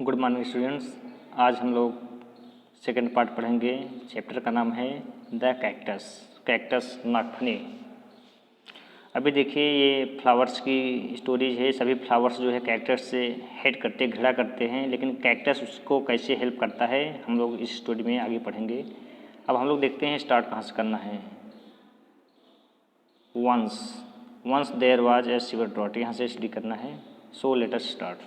Good morning students. आज हम लोग सेकंड पार्ट पढ़ेंगे। चैप्टर का नाम है द कैक्टस नागफनी। अभी देखिए ये फ्लावर्स की स्टोरीज है। सभी फ्लावर्स जो है कैक्टस से हेड करते घिरा करते हैं, लेकिन कैक्टस उसको कैसे हेल्प करता है हम लोग इस स्टोरी में आगे पढ़ेंगे। अब हम लोग देखते हैं स्टार्ट कहाँ से करना है। Once there was a severe drought, यहाँ से स्टडी करना है। So let us start.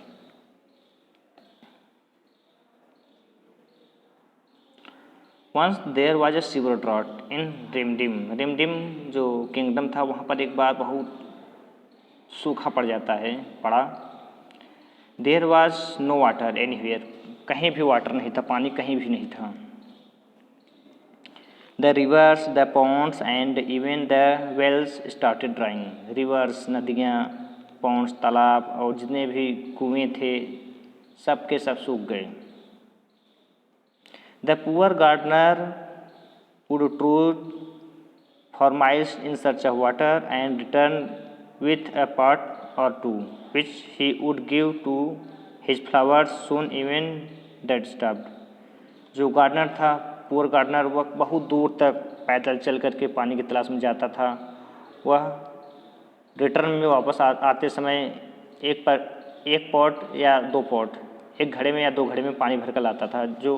Once there was a severe drought in Rimdim. Rimdim जो किंगडम था वहाँ पर एक बार बहुत सूखा पड़ जाता है पड़ा। There was no water anywhere, कहीं भी वाटर नहीं था, पानी कहीं भी नहीं था। The rivers, the ponds and even the wells started drying. Rivers, नदियाँ, पॉन्ड्स, तालाब और जितने भी कुएँ थे सब के सब सूख गए। The poor gardener would toil for miles in search of water and return with a pot or two, which he would give to his flowers, soon even dead starved. जो गार्डनर था, पुअर गार्डनर, वह बहुत दूर तक पैदल चल करके पानी की तलाश में जाता था। वह रिटर्न में वापस आते समय एक पॉट या दो पॉट, एक घड़े में या दो घड़े में पानी भर कर लाता था, जो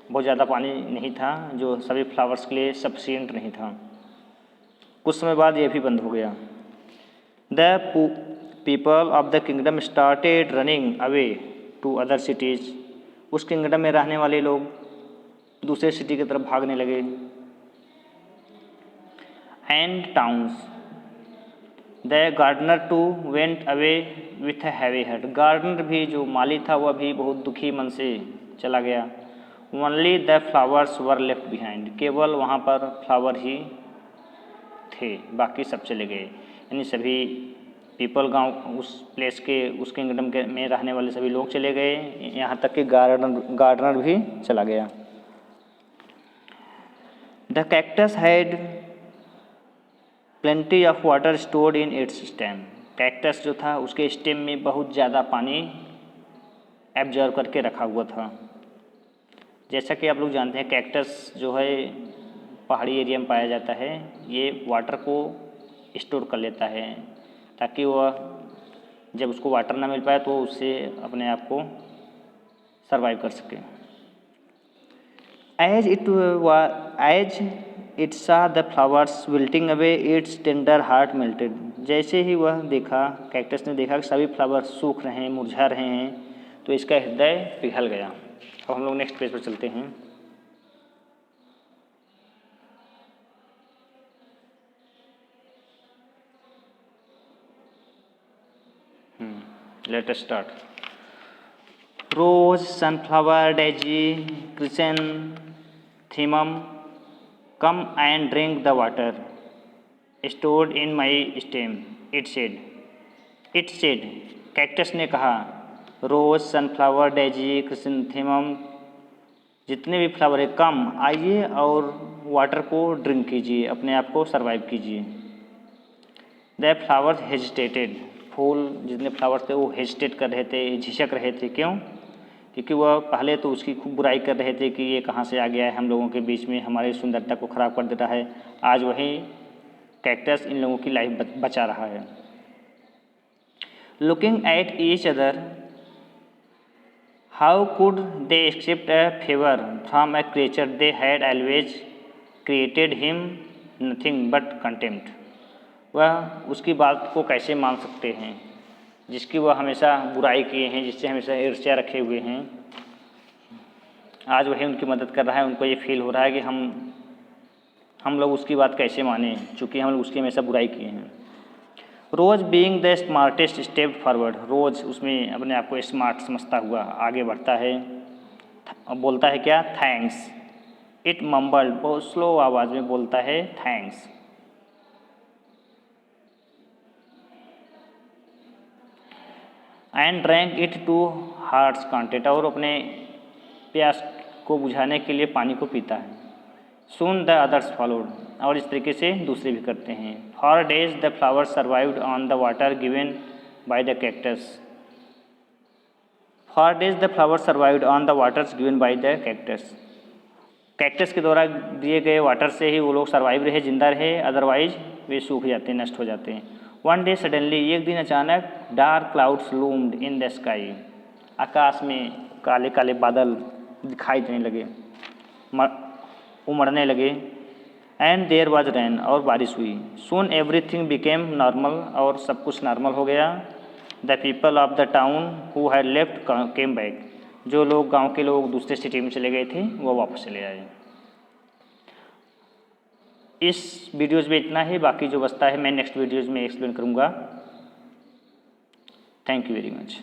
बहुत ज़्यादा पानी नहीं था, जो सभी फ्लावर्स के लिए सफिशिएंट नहीं था। कुछ समय बाद यह भी बंद हो गया। The people of the kingdom started running away to other cities. उस किंगडम में रहने वाले लोग दूसरे सिटी की तरफ भागने लगे। And towns, the gardener too went away with a heavy heart. Gardener भी, जो माली था, वह भी बहुत दुखी मन से चला गया। Only the flowers were left behind, केवल वहाँ पर फ्लावर ही थे, बाकी सब चले गए। यानी सभी पीपल गांव, उस प्लेस के, उस किंगडम के में रहने वाले सभी लोग चले गए, यहाँ तक कि गार्डनर भी चला गया। The cactus had plenty of water stored in its stem. Cactus जो था उसके स्टेम में बहुत ज़्यादा पानी एब्जॉर्व करके रखा हुआ था। जैसा कि आप लोग जानते हैं कैक्टस जो है पहाड़ी एरिया में पाया जाता है। ये वाटर को स्टोर कर लेता है ताकि वह जब उसको वाटर ना मिल पाए तो उससे अपने आप को सरवाइव कर सके। एज इट सा the flowers wilting away, it's tender heart melted. जैसे ही वह देखा, कैक्टस ने देखा कि सभी फ्लावर्स सूख रहे हैं, मुरझा रहे हैं, तो इसका हृदय पिघल गया। अब हम लोग नेक्स्ट पेज पर चलते हैं। Let us start. Rose, sunflower, daisy, chrysanthemum, come and drink the water stored in my stem, it said. Cactus ने कहा, रोज, सनफ्लावर, डेजी, क्रिसैंथेमम, जितने भी फ्लावर है, कम आइए और वाटर को ड्रिंक कीजिए, अपने आप को सरवाइव कीजिए। द फ्लावर्स हेजिटेटेड, फूल जितने फ्लावर्स थे वो हेजिटेट कर रहे थे, झिझक रहे थे। क्यों? क्योंकि वह पहले तो उसकी खूब बुराई कर रहे थे कि ये कहाँ से आ गया है हम लोगों के बीच में, हमारी सुंदरता को ख़राब कर देता है। आज वही कैक्टस इन लोगों की लाइफ बचा रहा है। Looking at each other, how could they accept a favour from a creature they had always created him nothing but contempt. वह उसकी बात को कैसे मान सकते हैं जिसकी वह हमेशा बुराई किए हैं, जिससे हमेशा ईर्ष्या रखे हुए हैं। आज वही उनकी मदद कर रहा है। उनको ये फील हो रहा है कि हम लोग उसकी बात कैसे माने, चूँकि हम लोग उसकी हमेशा बुराई किए हैं। Rose being the smartest step forward, Rose उसमें अपने आप को स्मार्ट समझता हुआ आगे बढ़ता है। बोलता है क्या? थैंक्स। इट मम्बल्ड, बहुत स्लो आवाज़ में बोलता है thanks. And drank it to hearts content, और अपने प्यास को बुझाने के लिए पानी को पीता है। सून द अदर्स फॉलोड, और इस तरीके से दूसरे भी करते हैं। For days the flower survived on the water given by the cactus, for days the flower survived on the waters given by the cactus. Cactus के द्वारा दिए गए वाटर से ही वो लोग सर्वाइव रहे, जिंदा रहे, अदरवाइज वे सूख जाते हैं, नष्ट हो जाते हैं। वन डे सडनली, एक दिन अचानक, dark clouds loomed in the sky, आकाश में काले काले बादल दिखाई देने लगे, उमड़ने लगे। एंड देयर वाज रेन, और बारिश हुई। सून एवरीथिंग बिकेम नॉर्मल, और सब कुछ नॉर्मल हो गया। The people of the town who had left came back, जो लोग, गांव के लोग दूसरे सिटी में चले गए थे वो वापस चले आए। इस वीडियोज़ में इतना ही, बाकी जो बचता है मैं नेक्स्ट वीडियोज़ में एक्सप्लेन करूँगा। Thank you very much.